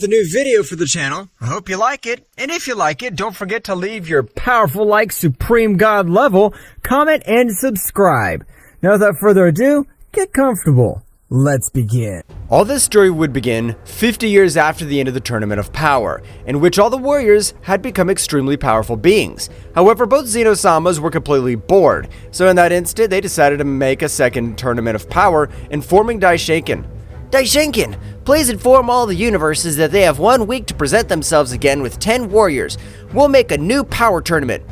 with a new video for the channel. I hope you like it, and if you like it, don't forget to leave your powerful like Supreme God level, comment, and subscribe. Now without further ado, get comfortable. Let's begin. All this story would begin 50 years after the end of the Tournament of Power, in which all the warriors had become extremely powerful beings. However, both Zeno-samas were completely bored, so in that instant they decided to make a second Tournament of Power, informing Daishinkan. Daishinkan, please inform all the universes that they have 1 week to present themselves again with 10 warriors. We'll make a new power tournament.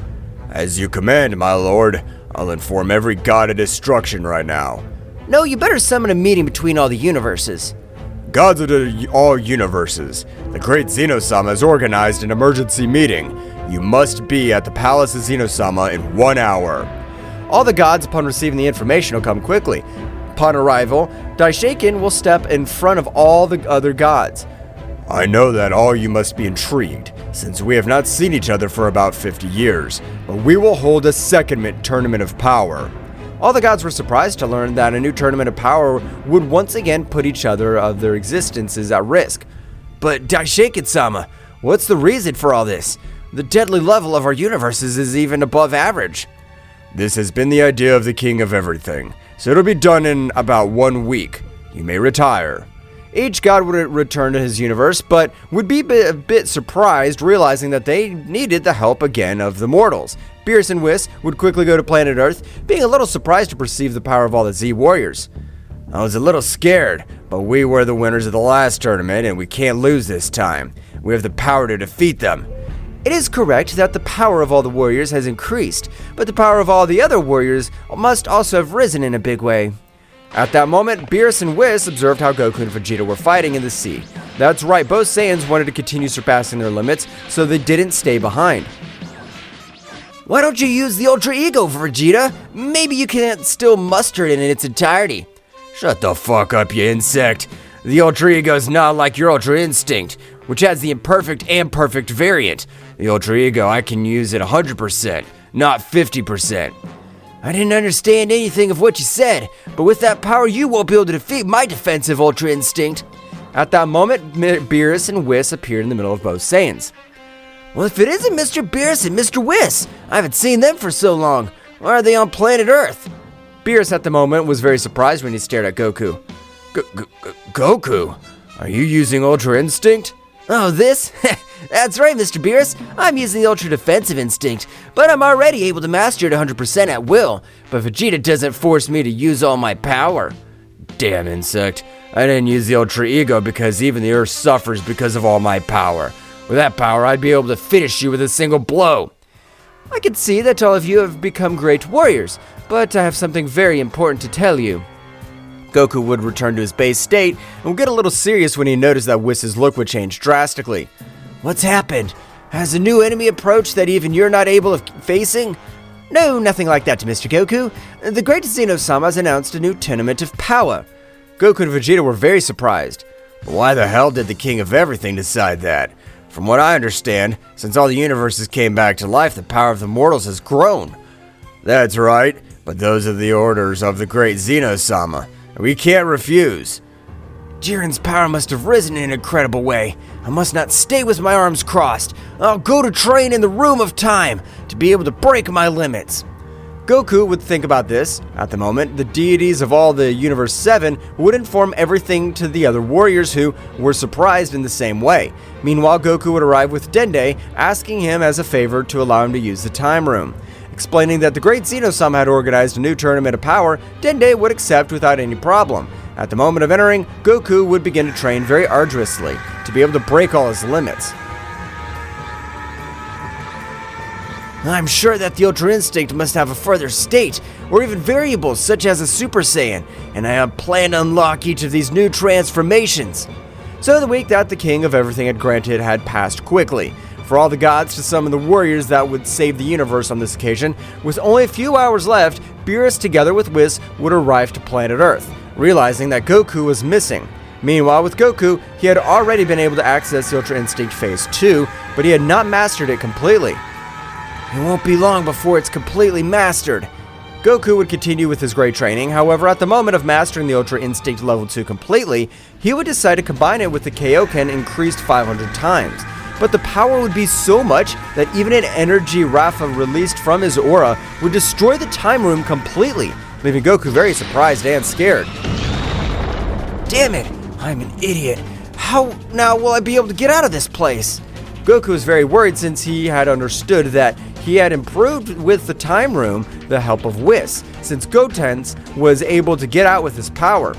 As you command, my lord. I'll inform every god of destruction right now. No, you better summon a meeting between all the universes. Gods of all universes, the great Zeno-sama has organized an emergency meeting. You must be at the palace of Zeno-sama in 1 hour. All the gods, upon receiving the information, will come quickly. Upon arrival, Daishinkan will step in front of all the other gods. I know that all you must be intrigued, since we have not seen each other for about 50 years, but we will hold a second Tournament of Power. All the gods were surprised to learn that a new Tournament of Power would once again put each other of their existences at risk. But Daishinkan-sama, what's the reason for all this? The deadly level of our universes is even above average. This has been the idea of the King of Everything, so it'll be done in about 1 week. You may retire. Each god would return to his universe, but would be a bit surprised realizing that they needed the help again of the mortals. Beerus and Whis would quickly go to planet Earth, being a little surprised to perceive the power of all the Z warriors. I was a little scared, but we were the winners of the last tournament and we can't lose this time. We have the power to defeat them. It is correct that the power of all the warriors has increased, but the power of all the other warriors must also have risen in a big way. At that moment, Beerus and Whis observed how Goku and Vegeta were fighting in the sea. That's right, both Saiyans wanted to continue surpassing their limits, so they didn't stay behind. Why don't you use the Ultra Ego, Vegeta? Maybe you can't still muster it in its entirety. Shut the fuck up, you insect. The Ultra Ego is not like your Ultra Instinct, which has the imperfect and perfect variant. The Ultra Ego, I can use it 100%, not 50%. I didn't understand anything of what you said, but with that power you won't be able to defeat my defensive Ultra Instinct. At that moment, Beerus and Whis appeared in the middle of both Saiyans. Well, if it isn't Mr. Beerus and Mr. Whis, I haven't seen them for so long. Why are they on planet Earth? Beerus at the moment was very surprised when he stared at Goku. Goku? Are you using Ultra Instinct? Oh, this? That's right, Mr. Beerus. I'm using the Ultra Defensive Instinct, but I'm already able to master it 100% at will. But Vegeta doesn't force me to use all my power. Damn insect. I didn't use the Ultra Ego because even the Earth suffers because of all my power. With that power, I'd be able to finish you with a single blow. I can see that all of you have become great warriors, but I have something very important to tell you. Goku would return to his base state and would get a little serious when he noticed that Whis' look would change drastically. What's happened? Has a new enemy approached that even you're not able of facing? No, nothing like that, Mr. Goku. The great Zeno-sama has announced a new Tournament of Power. Goku and Vegeta were very surprised. Why the hell did the King of Everything decide that? From what I understand, since all the universes came back to life, the power of the mortals has grown. That's right, but those are the orders of the great Zeno-sama, and we can't refuse. Jiren's power must have risen in an incredible way. I must not stay with my arms crossed. I'll go to train in the room of time to be able to break my limits. Goku would think about this. At the moment, the deities of all the Universe 7 would inform everything to the other warriors who were surprised in the same way. Meanwhile, Goku would arrive with Dende, asking him as a favor to allow him to use the time room. Explaining that the great Zeno-sama had organized a new Tournament of Power, Dende would accept without any problem. At the moment of entering, Goku would begin to train very arduously to be able to break all his limits. I'm sure that the Ultra Instinct must have a further state, or even variables such as a Super Saiyan, and I have planned to unlock each of these new transformations. So the week that the King of Everything had granted had passed quickly. For all the gods to summon the warriors that would save the universe on this occasion, with only a few hours left, Beerus together with Whis would arrive to planet Earth, realizing that Goku was missing. Meanwhile, with Goku, he had already been able to access the Ultra Instinct Phase 2, but he had not mastered it completely. It won't be long before it's completely mastered. Goku would continue with his great training. However, at the moment of mastering the Ultra Instinct level 2 completely, he would decide to combine it with the Kaioken increased 500 times. But the power would be so much that even an energy Rafa released from his aura would destroy the time room completely, leaving Goku very surprised and scared. Damn it! I'm an idiot. How now will I be able to get out of this place? Goku was very worried since he had understood that he had improved with the time room the help of Whis, since Gotenks was able to get out with his power.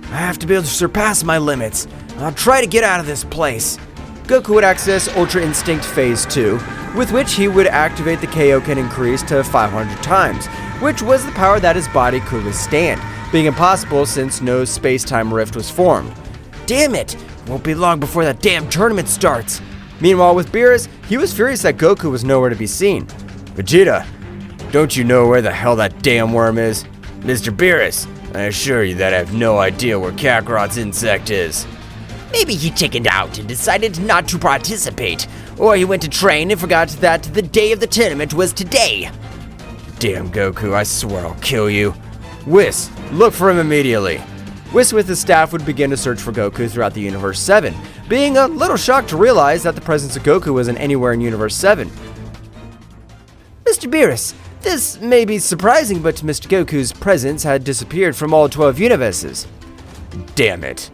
I have to be able to surpass my limits. I'll try to get out of this place. Goku would access Ultra Instinct Phase 2, with which he would activate the Kaioken increase to 500 times, which was the power that his body could withstand, being impossible since no space-time rift was formed. Damn it! Won't be long before that damn tournament starts. Meanwhile, with Beerus, he was furious that Goku was nowhere to be seen. Vegeta, don't you know where the hell that damn worm is? Mr. Beerus, I assure you that I have no idea where Kakarot's insect is. Maybe he chickened out and decided not to participate. Or he went to train and forgot that the day of the tournament was today. Damn Goku, I swear I'll kill you. Whis, look for him immediately. Whis with his staff would begin to search for Goku throughout the Universe 7, being a little shocked to realize that the presence of Goku wasn't anywhere in Universe 7. Mr. Beerus, this may be surprising, but Mr. Goku's presence had disappeared from all 12 universes. Damn it.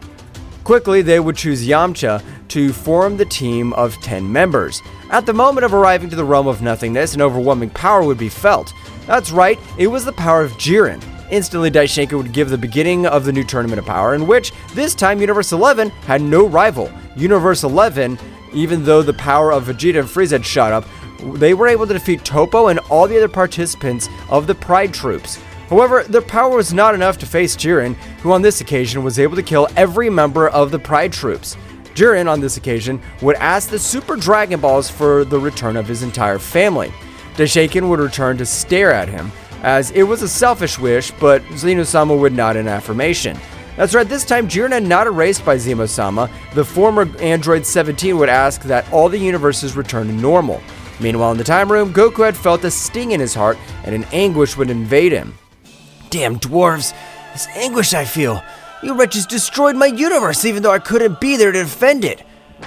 Quickly, they would choose Yamcha to form the team of 10 members. At the moment of arriving to the realm of nothingness, an overwhelming power would be felt. That's right, it was the power of Jiren. Instantly, Daishinkan would give the beginning of the new tournament of power, in which, this time, Universe 11 had no rival. Universe 11, even though the power of Vegeta and Frieza had shot up, they were able to defeat Toppo and all the other participants of the Pride troops. However, their power was not enough to face Jiren, who on this occasion was able to kill every member of the Pride troops. Jiren, on this occasion, would ask the Super Dragon Balls for the return of his entire family. Daishinkan would return to stare at him, as it was a selfish wish, but Zeno-sama would nod in affirmation. That's right, this time Jiren had not erased by Zeno-sama. The former Android 17 would ask that all the universes return to normal. Meanwhile, in the time room, Goku had felt a sting in his heart, and an anguish would invade him. Damn dwarves, this anguish I feel. You wretches destroyed my universe even though I couldn't be there to defend it.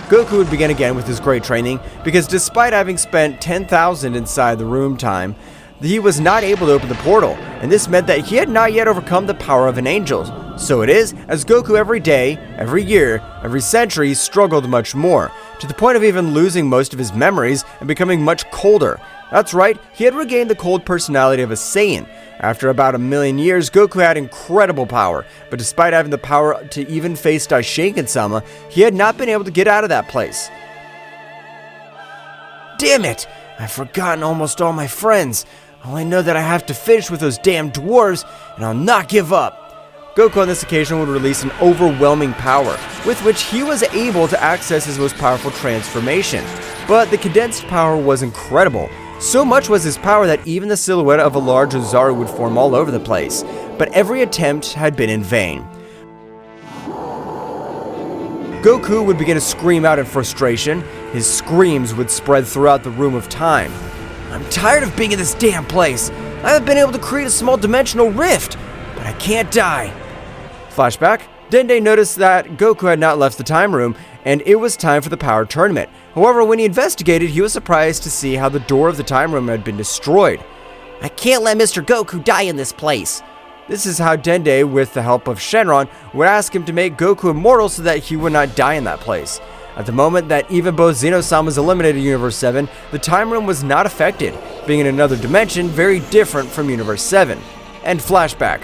Goku would begin again with his great training, because despite having spent 10,000 inside the room time, he was not able to open the portal, and this meant that he had not yet overcome the power of an angel. So it is, as Goku every day, every year, every century struggled much more, to the point of even losing most of his memories and becoming much colder. That's right, he had regained the cold personality of a Saiyan. After about 1,000,000 years, Goku had incredible power, but despite having the power to even face Daishinkan-sama, he had not been able to get out of that place. Damn it! I've forgotten almost all my friends. I only know that I have to finish with those damn dwarves, and I'll not give up. Goku on this occasion would release an overwhelming power, with which he was able to access his most powerful transformation. But the condensed power was incredible. So much was his power that even the silhouette of a large Ozaru would form all over the place. But every attempt had been in vain. Goku would begin to scream out in frustration. His screams would spread throughout the room of time. I'm tired of being in this damn place. I haven't been able to create a small dimensional rift, but I can't die. Flashback. Dende noticed that Goku had not left the time room, and it was time for the power tournament. However, when he investigated, he was surprised to see how the door of the time room had been destroyed. I can't let Mr. Goku die in this place. This is how Dende, with the help of Shenron, would ask him to make Goku immortal so that he would not die in that place. At the moment that even both Zeno-sama was eliminated in Universe 7, the time room was not affected, being in another dimension very different from Universe 7. And flashback.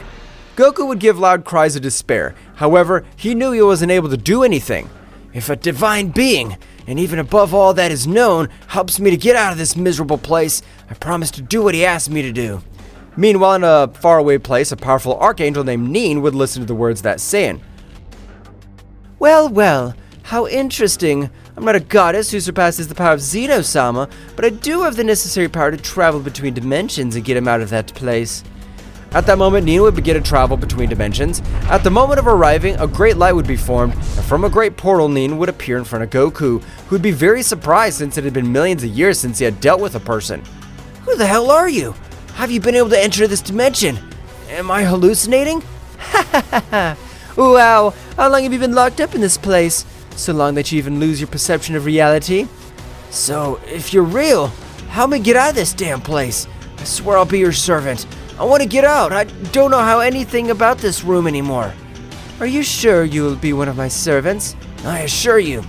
Goku would give loud cries of despair. However, he knew he wasn't able to do anything. If a divine being, and even above all that is known, helps me to get out of this miserable place, I promise to do what he asked me to do. Meanwhile, in a faraway place, a powerful Archangel named Nen would listen to the words of that Saiyan. Well, well, how interesting. I'm not a goddess who surpasses the power of Zeno-sama, but I do have the necessary power to travel between dimensions and get him out of that place. At that moment, Nen would begin to travel between dimensions. At the moment of arriving, a great light would be formed, and from a great portal, Nen would appear in front of Goku, who would be very surprised since it had been millions of years since he had dealt with a person. Who the hell are you? have you been able to enter this dimension? Am I hallucinating? Ha ha ha ha! Wow, how long have you been locked up in this place? So long that you even lose your perception of reality? So, if you're real, help me get out of this damn place. I swear I'll be your servant. I want to get out. I don't know how anything about this room anymore. Are you sure you will be one of my servants? I assure you.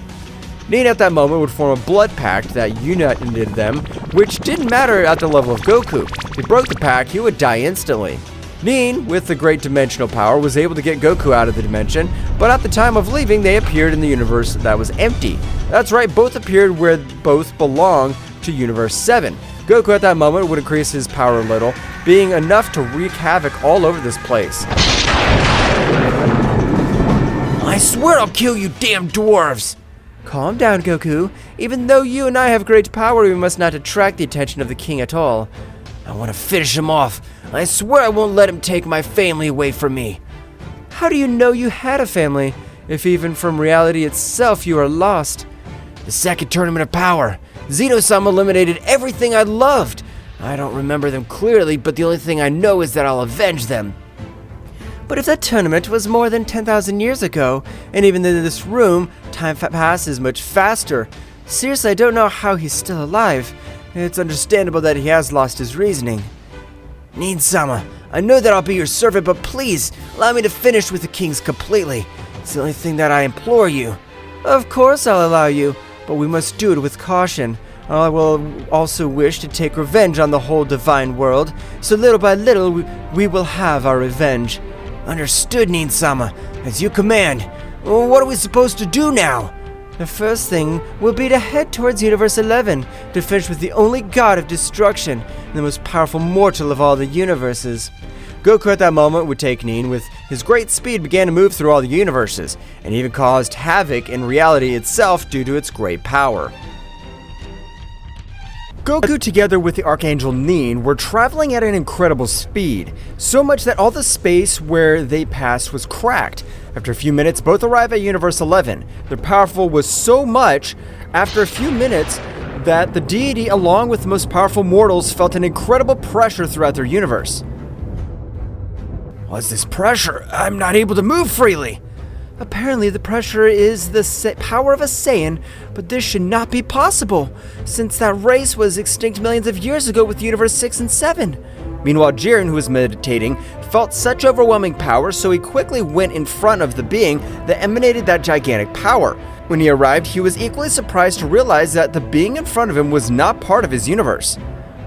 Nen at that moment would form a blood pact that united them, which didn't matter at the level of Goku. If he broke the pact, he would die instantly. Nen, with the great dimensional power, was able to get Goku out of the dimension, but at the time of leaving, they appeared in the universe that was empty. That's right, both appeared where both belong to Universe 7. Goku at that moment would increase his power a little, being enough to wreak havoc all over this place. I swear I'll kill you damn dwarves! Calm down, Goku. Even though you and I have great power, we must not attract the attention of the king at all. I want to finish him off. I swear I won't let him take my family away from me. How do you know you had a family, if even from reality itself you are lost? The second tournament of power. Zeno-sama eliminated everything I loved. I don't remember them clearly, but the only thing I know is that I'll avenge them. But if that tournament was more than 10,000 years ago, and even in this room, time passes much faster. Seriously, I don't know how he's still alive. It's understandable that he has lost his reasoning. Nen-sama, I know that I'll be your servant, but please, allow me to finish with the kings completely. It's the only thing that I implore you. Of course I'll allow you, but we must do it with caution. I will also wish to take revenge on the whole divine world, so little by little we will have our revenge. Understood, Nen-sama. As you command. What are we supposed to do now? The first thing will be to head towards Universe 11, to finish with the only god of destruction, and the most powerful mortal of all the universes. Goku at that moment would take Nen, with his great speed began to move through all the universes, and even caused havoc in reality itself due to its great power. Goku, together with the Archangel Nen, were traveling at an incredible speed, so much that all the space where they passed was cracked. After a few minutes, both arrive at Universe 11. Their powerful was so much, after a few minutes, that the deity, along with the most powerful mortals, felt an incredible pressure throughout their universe. What's this pressure? I'm not able to move freely. Apparently the pressure is the power of a Saiyan, but this should not be possible, since that race was extinct millions of years ago with Universe 6 and 7. Meanwhile, Jiren, who was meditating, felt such overwhelming power, so he quickly went in front of the being that emanated that gigantic power. When he arrived, he was equally surprised to realize that the being in front of him was not part of his universe.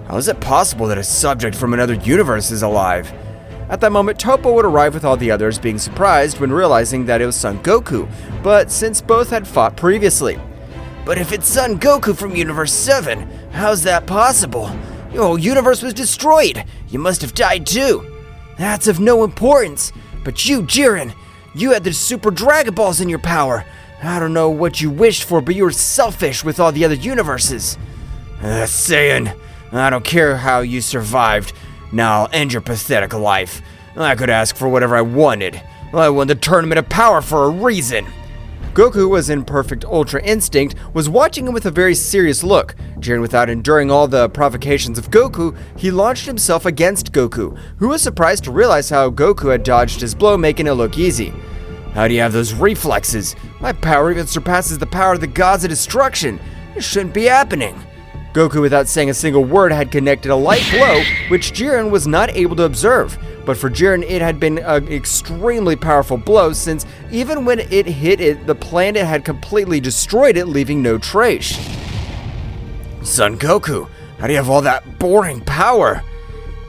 How is it possible that a subject from another universe is alive? At that moment, Toppo would arrive with all the others, being surprised when realizing that it was Son Goku, but since both had fought previously. But if it's Son Goku from Universe 7, how's that possible? Your whole universe was destroyed. You must have died too. That's of no importance. But you, Jiren, you had the Super Dragon Balls in your power. I don't know what you wished for, but you were selfish with all the other universes. Saiyan, I don't care how you survived. Now I'll end your pathetic life. I could ask for whatever I wanted. I won the Tournament of Power for a reason. Goku, who was in perfect Ultra Instinct, was watching him with a very serious look. Jiren, without enduring all the provocations of Goku, he launched himself against Goku, who was surprised to realize how Goku had dodged his blow, making it look easy. How do you have those reflexes? My power even surpasses the power of the gods of destruction. It shouldn't be happening. Goku, without saying a single word, had connected a light blow, which Jiren was not able to observe. But for Jiren, it had been an extremely powerful blow, since even when it hit it, the planet had completely destroyed it, leaving no trace. Son Goku, how do you have all that boring power?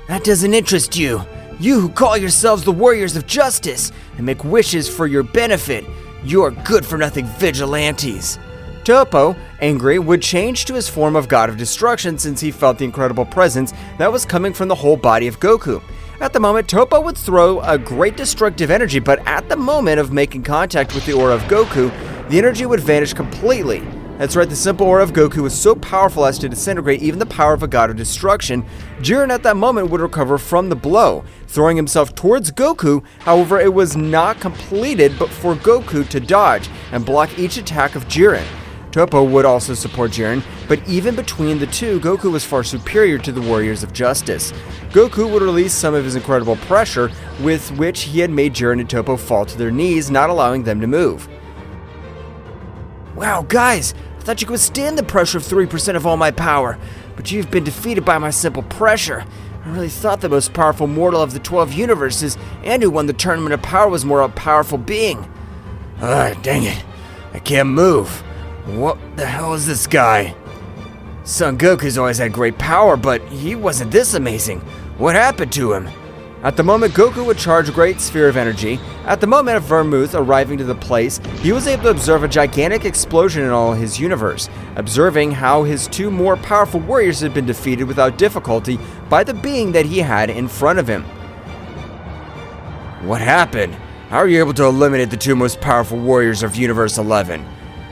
That doesn't interest you. You who call yourselves the Warriors of Justice and make wishes for your benefit, you are good-for-nothing vigilantes. Toppo, angry, would change to his form of God of Destruction since he felt the incredible presence that was coming from the whole body of Goku. At the moment, Toppo would throw a great destructive energy, but at the moment of making contact with the aura of Goku, the energy would vanish completely. That's right, the simple aura of Goku was so powerful as to disintegrate even the power of a God of Destruction. Jiren at that moment would recover from the blow, throwing himself towards Goku. However, it was not completed but for Goku to dodge and block each attack of Jiren. Toppo would also support Jiren, but even between the two, Goku was far superior to the Warriors of Justice. Goku would release some of his incredible pressure, with which he had made Jiren and Toppo fall to their knees, not allowing them to move. Wow, guys, I thought you could withstand the pressure of 3% of all my power, but you've been defeated by my simple pressure. I really thought the most powerful mortal of the 12 universes and who won the Tournament of Power was more a powerful being. Dang it. I can't move. What the hell is this guy? Son Goku's always had great power, but he wasn't this amazing. What happened to him? At the moment, Goku would charge a great sphere of energy. At the moment of Vermouth arriving to the place, he was able to observe a gigantic explosion in all his universe, observing how his two more powerful warriors had been defeated without difficulty by the being that he had in front of him. What happened? How are you able to eliminate the two most powerful warriors of Universe 11?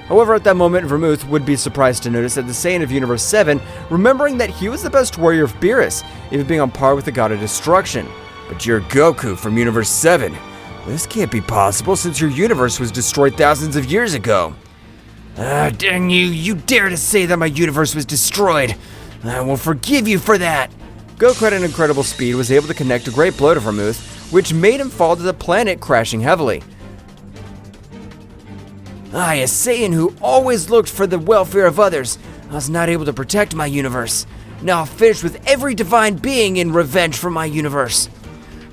However, at that moment, Vermouth would be surprised to notice that the Saiyan of Universe 7, remembering that he was the best warrior of Beerus, even being on par with the God of Destruction. But you're Goku from Universe 7. This can't be possible since your universe was destroyed thousands of years ago. Dang you, you dare to say that my universe was destroyed. I will forgive you for that. Goku at an incredible speed was able to connect a great blow to Vermouth, which made him fall to the planet, crashing heavily. I, a Saiyan who always looked for the welfare of others, I was not able to protect my universe. Now I'll finish with every divine being in revenge for my universe.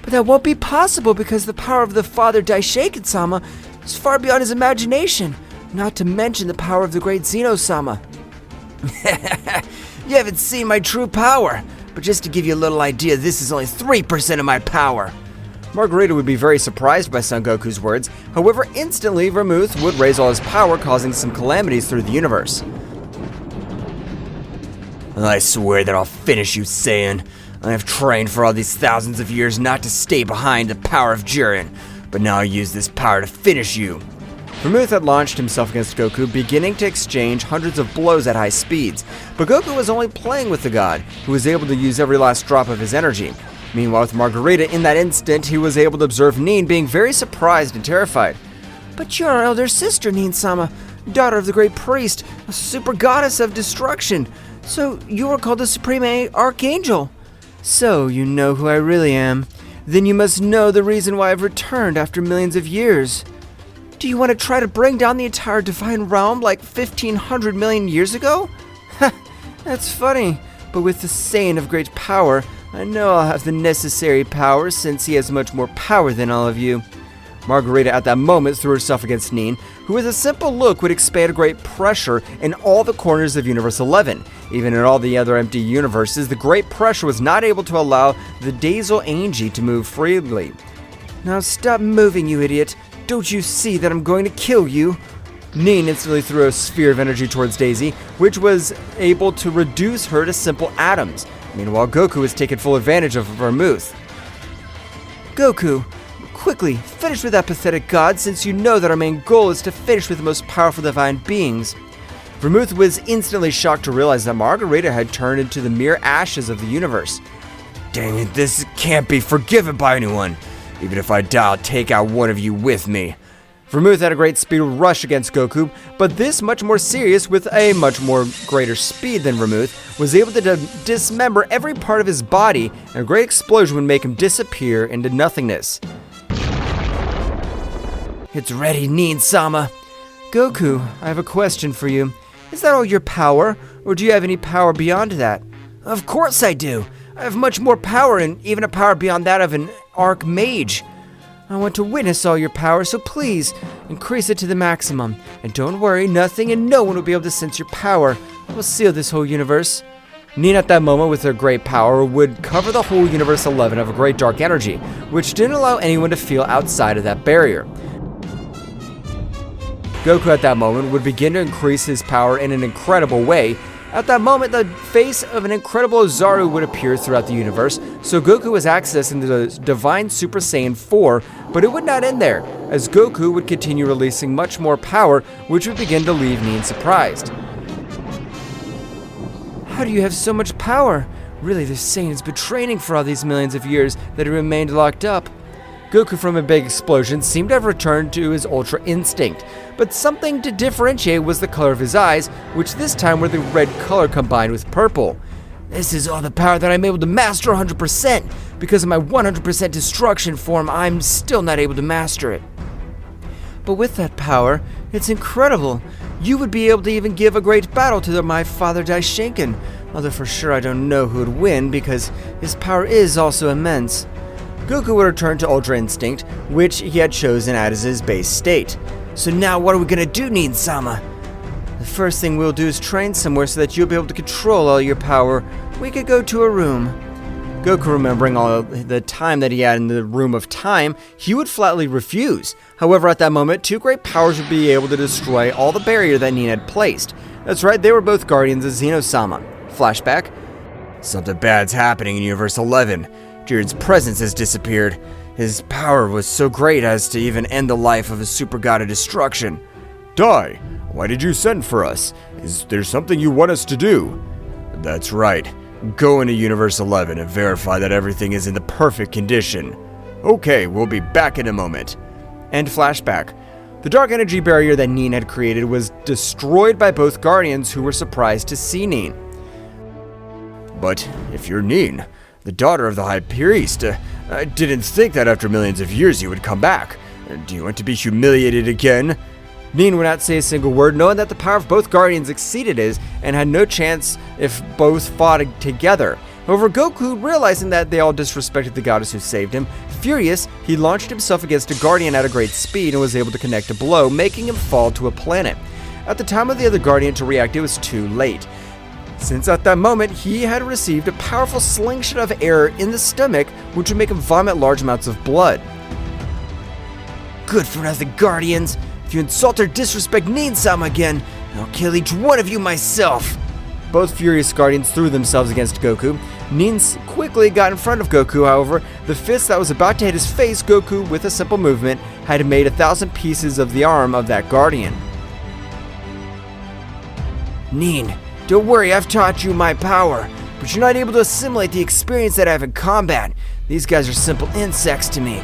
But that won't be possible because the power of the father Daishinkan-sama is far beyond his imagination, not to mention the power of the great Zeno-sama. You haven't seen my true power, but just to give you a little idea, this is only 3% of my power. Margarita would be very surprised by Son Goku's words. However, instantly Vermouth would raise all his power, causing some calamities through the universe. I swear that I'll finish you, Saiyan. I have trained for all these thousands of years not to stay behind the power of Jiren, but now I use this power to finish you. Vermouth had launched himself against Goku, beginning to exchange hundreds of blows at high speeds, but Goku was only playing with the god, who was able to use every last drop of his energy. Meanwhile, with Margarita, in that instant, he was able to observe Nen being very surprised and terrified. But you're our elder sister, Nen-sama, daughter of the great priest, a super goddess of destruction. So you are called the Supreme Archangel. So you know who I really am. Then you must know the reason why I've returned after millions of years. Do you want to try to bring down the entire divine realm like 1,500 million years ago? Ha, that's funny. But with the Saiyan of great power, I know I'll have the necessary power since he has much more power than all of you. Margarita at that moment threw herself against Nen, who with a simple look would expand a great pressure in all the corners of Universe 11. Even in all the other empty universes, the great pressure was not able to allow the Daishinkan to move freely. Now stop moving, you idiot. Don't you see that I'm going to kill you? Nen instantly threw a sphere of energy towards Daisy, which was able to reduce her to simple atoms. Meanwhile, Goku has taken full advantage of Vermouth. Goku, quickly, finish with that pathetic god since you know that our main goal is to finish with the most powerful divine beings. Vermouth was instantly shocked to realize that Margarita had turned into the mere ashes of the universe. Dang it, this can't be forgiven by anyone. Even if I die, I'll take out one of you with me. Vermouth had a great speed rush against Goku, but this much more serious with a much more greater speed than Vermouth, was able to dismember every part of his body, and a great explosion would make him disappear into nothingness. It's ready, Nen-sama. Goku, I have a question for you. Is that all your power, or do you have any power beyond that? Of course I do. I have much more power and even a power beyond that of an Archmage. I want to witness all your power, so please, increase it to the maximum. And don't worry, nothing and no one will be able to sense your power. I will seal this whole universe. Nen at that moment, with her great power, would cover the whole Universe 11 of a great dark energy, which didn't allow anyone to feel outside of that barrier. Goku at that moment would begin to increase his power in an incredible way. At that moment, the face of an incredible Ozaru would appear throughout the universe, so Goku was accessing the Divine Super Saiyan 4, but it would not end there, as Goku would continue releasing much more power, which would begin to leave Nen surprised. How do you have so much power? Really, this Saiyan's been training for all these millions of years that he remained locked up. Goku from a big explosion seemed to have returned to his Ultra Instinct, but something to differentiate was the color of his eyes, which this time were the red color combined with purple. This is all the power that I'm able to master 100%. Because of my 100% destruction form, I'm still not able to master it. But with that power, it's incredible. You would be able to even give a great battle to my father Daishinkan, although for sure I don't know who would win because his power is also immense. Goku would return to Ultra Instinct, which he had chosen as his base state. So now what are we gonna do, Nen-sama? The first thing we'll do is train somewhere so that you'll be able to control all your power. We could go to a room. Goku, remembering all the time that he had in the Room of Time, he would flatly refuse. However, at that moment, two great powers would be able to destroy all the barrier that Nen had placed. That's right, they were both guardians of Zeno-sama. Flashback. Something bad's happening in Universe 11. Jiren's presence has disappeared. His power was so great as to even end the life of a super god of destruction. Dai, why did you send for us? Is there something you want us to do? That's right. Go into Universe 11 and verify that everything is in the perfect condition. Okay, we'll be back in a moment. End flashback. The dark energy barrier that Nen had created was destroyed by both guardians who were surprised to see Nen. But if you're Nen, the daughter of the High Priest, I didn't think that after millions of years you would come back. Do you want to be humiliated again? Nen would not say a single word, knowing that the power of both guardians exceeded his and had no chance if both fought together. However, Goku, realizing that they all disrespected the goddess who saved him, furious, he launched himself against a guardian at a great speed and was able to connect a blow, making him fall to a planet. At the time of the other guardian to react, it was too late, since at that moment he had received a powerful slingshot of air in the stomach, which would make him vomit large amounts of blood. Good for nothing, Guardians. If you insult or disrespect Nen-sama again, I'll kill each one of you myself. Both furious guardians threw themselves against Goku. Nen quickly got in front of Goku, however, the fist that was about to hit his face, Goku, with a simple movement, had made 1,000 pieces of the arm of that guardian. Nen, don't worry, I've taught you my power, but you're not able to assimilate the experience that I have in combat. These guys are simple insects to me.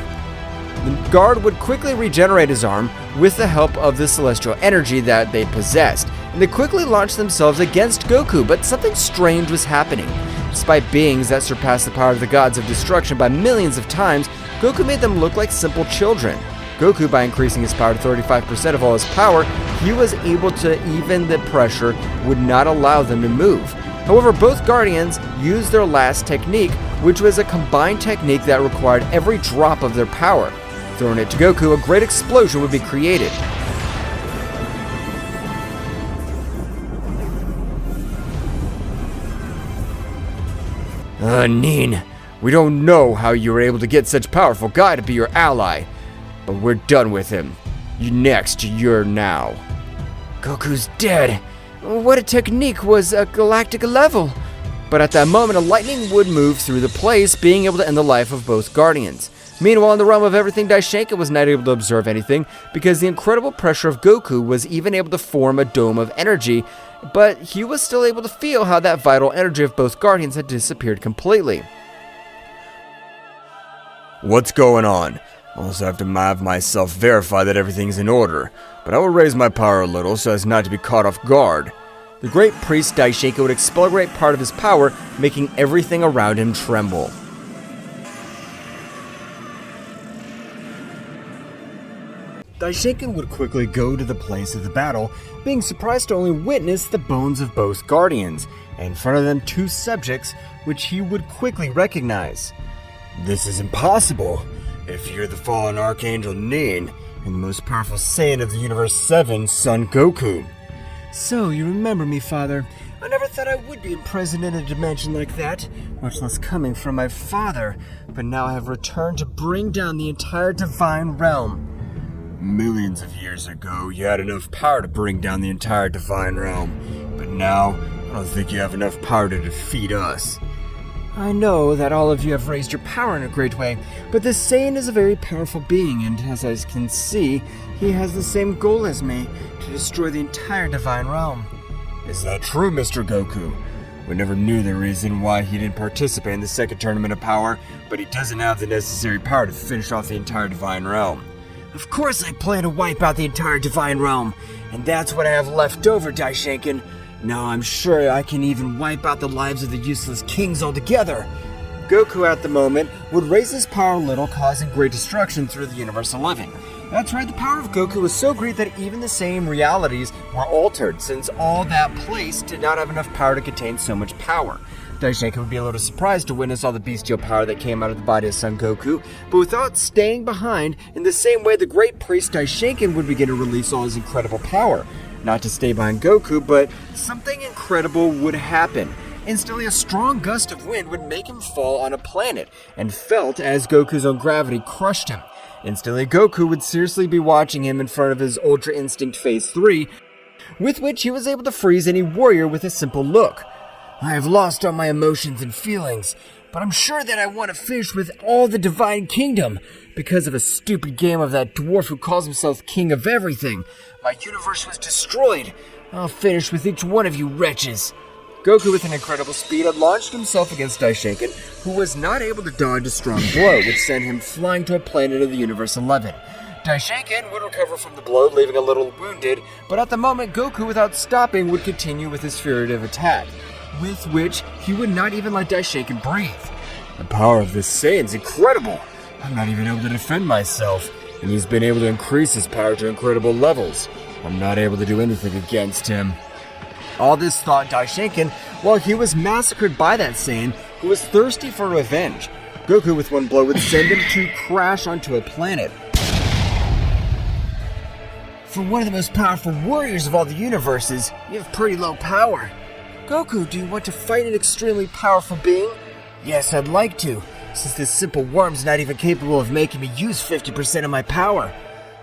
The guard would quickly regenerate his arm with the help of the celestial energy that they possessed, and they quickly launched themselves against Goku, but something strange was happening. Despite beings that surpassed the power of the gods of destruction by millions of times, Goku made them look like simple children. Goku, by increasing his power to 35% of all his power, he was able to even the pressure would not allow them to move. However, both guardians used their last technique, which was a combined technique that required every drop of their power. Throwing it to Goku, a great explosion would be created. Nen, we don't know how you were able to get such powerful guy to be your ally, but we're done with him. You're now. Goku's dead. What a technique was a galactic level. But at that moment, a lightning would move through the place, being able to end the life of both guardians. Meanwhile, in the realm of everything, Daishinkan was not able to observe anything because the incredible pressure of Goku was even able to form a dome of energy, but he was still able to feel how that vital energy of both guardians had disappeared completely. What's going on? I'll also have to have myself verify that everything's in order, but I will raise my power a little so as not to be caught off guard. The great priest Daishinkan would expel a great part of his power, making everything around him tremble. Daishinkan would quickly go to the place of the battle, being surprised to only witness the bones of both guardians, and in front of them 2 subjects, which he would quickly recognize. This is impossible. If you're the fallen Archangel Nen, and the most powerful Saiyan of the Universe 7, Son Goku. So, you remember me, Father. I never thought I would be imprisoned in a dimension like that, much less coming from my father, but now I have returned to bring down the entire divine realm. Millions of years ago, you had enough power to bring down the entire divine realm, but now, I don't think you have enough power to defeat us. I know that all of you have raised your power in a great way, but this Saiyan is a very powerful being, and as I can see, he has the same goal as me, to destroy the entire divine realm. Is that true, Mr. Goku? We never knew the reason why he didn't participate in the second tournament of power, but he doesn't have the necessary power to finish off the entire Divine Realm. Of course I plan to wipe out the entire Divine Realm, and that's what I have left over, Daishinkan. Now I'm sure I can even wipe out the lives of the useless kings altogether. Goku at the moment would raise his power a little, causing great destruction through the Universe 11. That's right, the power of Goku was so great that even the same realities were altered, since all that place did not have enough power to contain so much power. Daishinkan would be a little surprised to witness all the bestial power that came out of the body of Son Goku, but without staying behind, in the same way the great priest Daishinkan would begin to release all his incredible power. Not to stay behind Goku, but something incredible would happen. Instantly, a strong gust of wind would make him fall on a planet, and felt as Goku's own gravity crushed him. Instantly, Goku would seriously be watching him in front of his Ultra Instinct Phase 3, with which he was able to freeze any warrior with a simple look. I have lost all my emotions and feelings, but I'm sure that I want to finish with all the Divine Kingdom. Because of a stupid game of that dwarf who calls himself King of Everything, my universe was destroyed. I'll finish with each one of you wretches. Goku, with an incredible speed, had launched himself against Daishinkan, who was not able to dodge a strong blow, which sent him flying to a planet of the Universe 11. Daishinkan would recover from the blow, leaving a little wounded, but at the moment, Goku, without stopping, would continue with his furious attack, with which he would not even let Daishinkan breathe. The power of this Saiyan's incredible. I'm not even able to defend myself, and he's been able to increase his power to incredible levels. I'm not able to do anything against him. All this thought Daishinkan while he was massacred by that Saiyan who was thirsty for revenge. Goku with one blow would send him to crash onto a planet. For one of the most powerful warriors of all the universes, you have pretty low power. Goku, do you want to fight an extremely powerful being? Yes, I'd like to, since this simple worm's not even capable of making me use 50% of my power.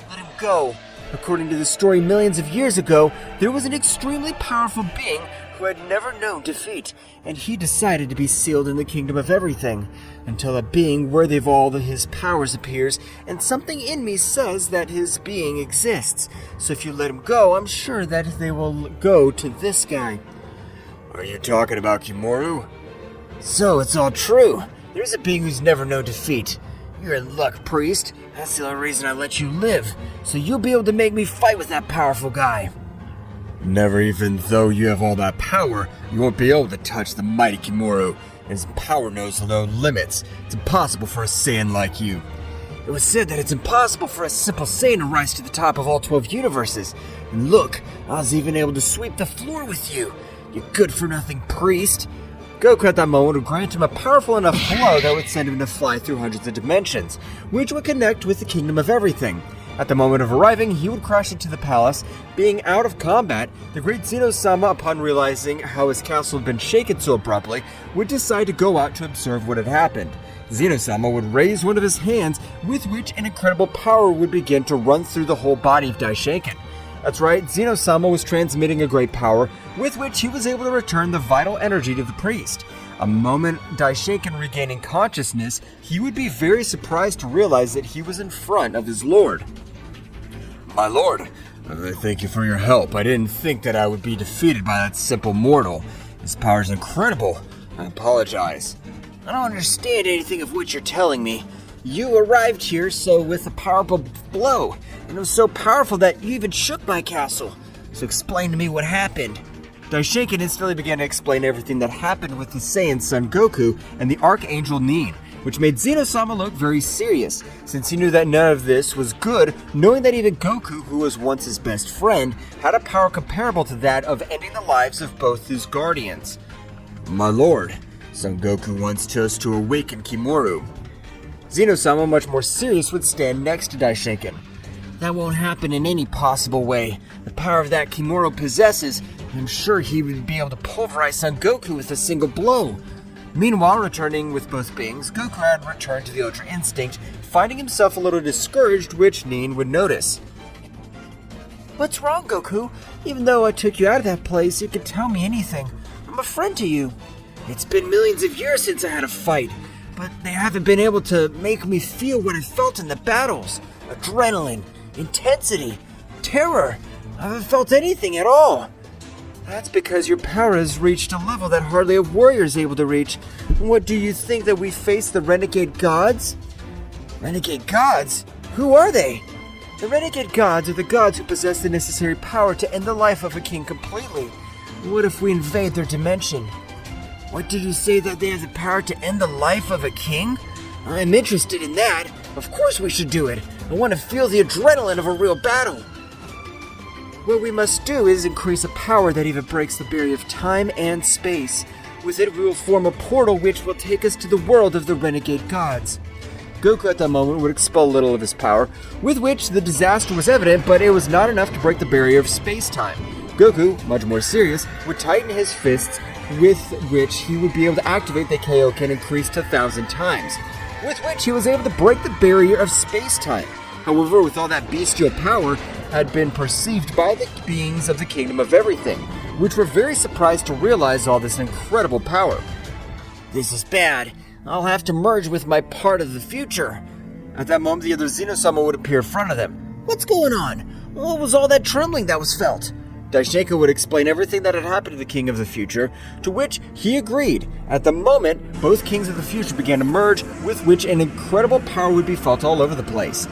Let him go. According to the story millions of years ago, there was an extremely powerful being who had never known defeat, and he decided to be sealed in the Kingdom of Everything, until a being worthy of all his powers appears, and something in me says that his being exists. So if you let him go, I'm sure that they will go to this guy. Are you talking about Kimuru? So it's all true. There's a being who's never known defeat. You're in luck, priest. That's the only reason I let you live, so you'll be able to make me fight with that powerful guy. Never even though you have all that power, you won't be able to touch the mighty Kimuru. His power knows no limits. It's impossible for a Saiyan like you. It was said that it's impossible for a simple Saiyan to rise to the top of all 12 universes. And look, I was even able to sweep the floor with you. You good-for-nothing priest. Goku at that moment would grant him a powerful enough blow that would send him to fly through hundreds of dimensions, which would connect with the Kingdom of Everything. At the moment of arriving, he would crash into the palace. Being out of combat, the great Zeno-sama, upon realizing how his castle had been shaken so abruptly, would decide to go out to observe what had happened. Zeno-sama would raise one of his hands, with which an incredible power would begin to run through the whole body of Daishinkan. That's right, Zeno-sama was transmitting a great power, with which he was able to return the vital energy to the priest. A moment Daishinkan regaining consciousness, he would be very surprised to realize that he was in front of his lord. My lord, I thank you for your help. I didn't think that I would be defeated by that simple mortal. His power is incredible. I apologize. I don't understand anything of what you're telling me. You arrived here with a powerful blow, and it was so powerful that you even shook my castle. So explain to me what happened. Daishinkan instantly began to explain everything that happened with his Saiyan son Goku and the Archangel Nen, which made Zeno-sama look very serious, since he knew that none of this was good, knowing that even Goku, who was once his best friend, had a power comparable to that of ending the lives of both his guardians. My lord, Son Goku wants us to awaken Kimuru. Zeno-sama, much more serious, would stand next to Daishinkan. That won't happen in any possible way. The power of that Kimuru possesses, I'm sure he would be able to pulverize Son Goku with a single blow. Meanwhile, returning with both beings, Goku had returned to the Ultra Instinct, finding himself a little discouraged, which Nen would notice. What's wrong, Goku? Even though I took you out of that place, you could tell me anything. I'm a friend to you. It's been millions of years since I had a fight, but they haven't been able to make me feel what I felt in the battles. Adrenaline, intensity, terror. I haven't felt anything at all. That's because your power has reached a level that hardly a warrior is able to reach. What do you think, that we face the Renegade Gods? Renegade Gods? Who are they? The Renegade Gods are the gods who possess the necessary power to end the life of a king completely. What if we invade their dimension? What did you say, that they have the power to end the life of a king? I'm interested in that. Of course we should do it. I want to feel the adrenaline of a real battle. What we must do is increase a power that even breaks the barrier of time and space. With it, we will form a portal which will take us to the world of the Renegade Gods. Goku at that moment would expel a little of his power, with which the disaster was evident, but it was not enough to break the barrier of space-time. Goku, much more serious, would tighten his fists, with which he would be able to activate the Kaioken increased to 1,000 times, with which he was able to break the barrier of space-time. However, with all that bestial power, had been perceived by the beings of the Kingdom of Everything, which were very surprised to realize all this incredible power. This is bad. I'll have to merge with my part of the future. At that moment, the other Zeno-sama would appear in front of them. What's going on? What was all that trembling that was felt? Daishinkan would explain everything that had happened to the King of the Future, to which he agreed. At the moment, both Kings of the Future began to merge, with which an incredible power would be felt all over the place.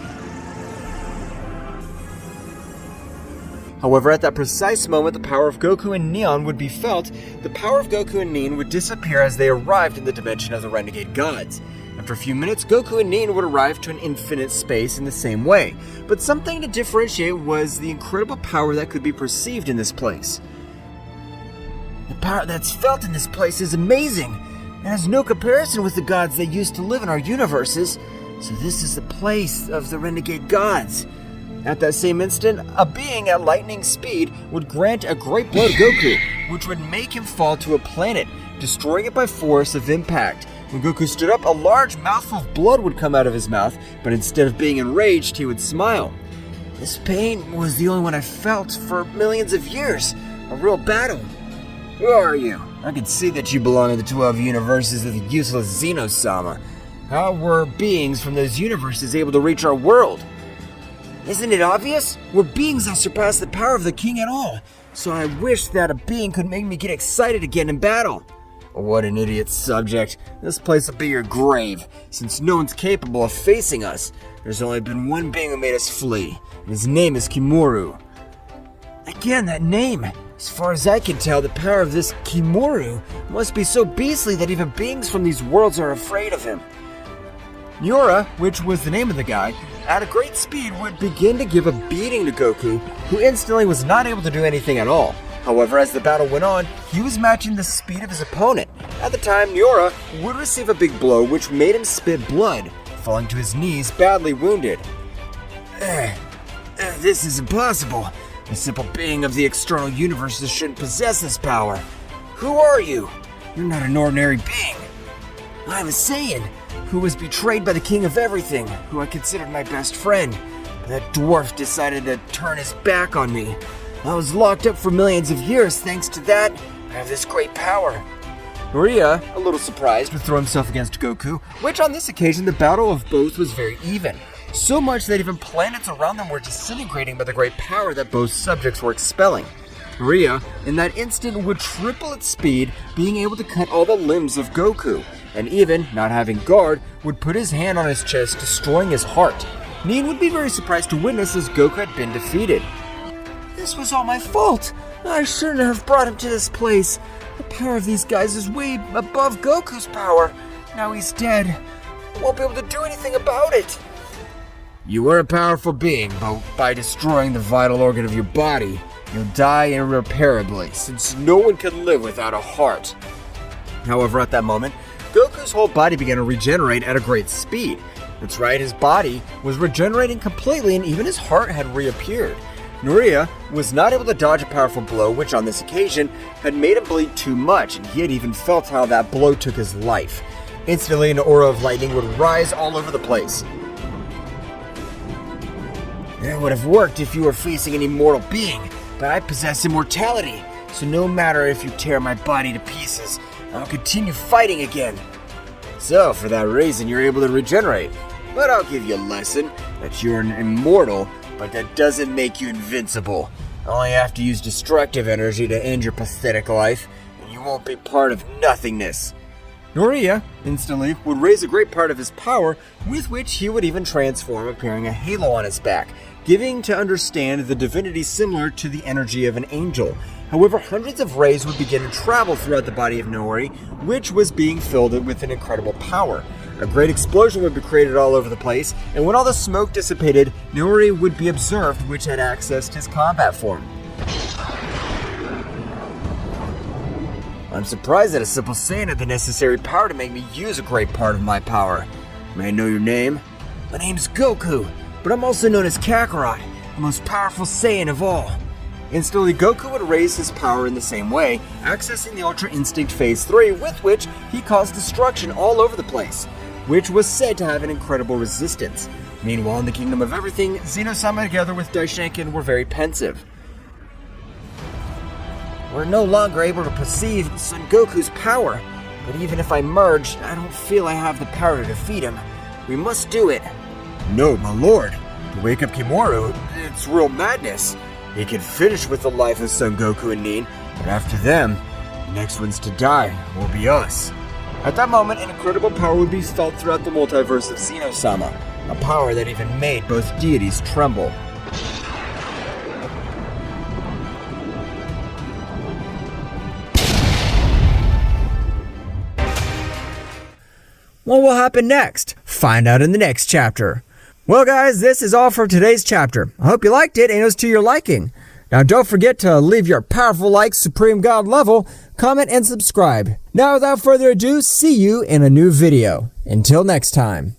However, at that precise moment, the power of Goku and Nen would be felt. The power of Goku and Nen would disappear as they arrived in the dimension of the Renegade Gods. After a few minutes, Goku and Nen would arrive to an infinite space in the same way, but something to differentiate was the incredible power that could be perceived in this place. The power that's felt in this place is amazing, and has no comparison with the gods that used to live in our universes, so this is the place of the Renegade Gods. At that same instant, a being at lightning speed would grant a great blow to Goku, which would make him fall to a planet, destroying it by force of impact. When Goku stood up, a large mouthful of blood would come out of his mouth, but instead of being enraged, he would smile. This pain was the only one I felt for millions of years. A real battle. Who are you? I could see that you belong in the 12 universes of the useless Zeno-sama. How were beings from those universes able to reach our world? Isn't it obvious? We're beings that surpass the power of the king at all, so I wish that a being could make me get excited again in battle. What an idiot subject. This place will be your grave, since no one's capable of facing us. There's only been one being who made us flee, and his name is Kimuru. Again, that name. As far as I can tell, the power of this Kimuru must be so beastly that even beings from these worlds are afraid of him. Miura, which was the name of the guy, at a great speed would begin to give a beating to Goku, who instantly was not able to do anything at all. However, as the battle went on, he was matching the speed of his opponent. At the time, Miura would receive a big blow which made him spit blood, falling to his knees badly wounded. This is impossible. A simple being of the external universes shouldn't possess this power. Who are you? You're not an ordinary being. I'm a Saiyan, who was betrayed by the King of Everything, who I considered my best friend. But that dwarf decided to turn his back on me. I was locked up for millions of years. Thanks to that, I have this great power. Maria, a little surprised, would throw himself against Goku, which on this occasion the battle of both was very even. So much that even planets around them were disintegrating by the great power that both subjects were expelling. Maria, in that instant, would triple its speed, being able to cut all the limbs of Goku, and even, not having guard, would put his hand on his chest, destroying his heart. Nen would be very surprised to witness as Goku had been defeated. This was all my fault. I shouldn't have brought him to this place. The power of these guys is way above Goku's power. Now he's dead. I won't be able to do anything about it. You are a powerful being, but by destroying the vital organ of your body, you'll die irreparably, since no one can live without a heart. However, at that moment, Goku's whole body began to regenerate at a great speed. That's right, his body was regenerating completely, and even his heart had reappeared. Nuria was not able to dodge a powerful blow, which on this occasion had made him bleed too much, and he had even felt how that blow took his life. Instantly, an aura of lightning would rise all over the place. That would have worked if you were facing an immortal being, but I possess immortality, so no matter if you tear my body to pieces, I'll continue fighting again. So, for that reason, you're able to regenerate. But I'll give you a lesson that you're an immortal, but that doesn't make you invincible. Only have to use destructive energy to end your pathetic life, and you won't be part of nothingness. Noriya, instantly, would raise a great part of his power, with which he would even transform, appearing a halo on his back, giving to understand the divinity similar to the energy of an angel. However, hundreds of rays would begin to travel throughout the body of Nori, which was being filled with an incredible power. A great explosion would be created all over the place, and when all the smoke dissipated, Nori would be observed, which had accessed his combat form. I'm surprised that a simple Saiyan had the necessary power to make me use a great part of my power. May I know your name? My name's Goku, but I'm also known as Kakarot, the most powerful Saiyan of all. Instantly, Goku would raise his power in the same way, accessing the Ultra Instinct Phase 3, with which he caused destruction all over the place, which was said to have an incredible resistance. Meanwhile, in the Kingdom of Everything, Zeno-sama together with Daishinkan were very pensive. We're no longer able to perceive Son Goku's power, but even if I merge, I don't feel I have the power to defeat him. We must do it. No, my lord. To wake up Kimaru, it's real madness. He can finish with the life of Son Goku and Nen, but after them, the next ones to die will be us. At that moment, an incredible power would be felt throughout the multiverse of Zeno-sama, a power that even made both deities tremble. What will happen next? Find out in the next chapter. Well guys, this is all for today's chapter. I hope you liked it and it was to your liking. Now don't forget to leave your powerful like Supreme God level, comment and subscribe. Now without further ado, see you in a new video. Until next time.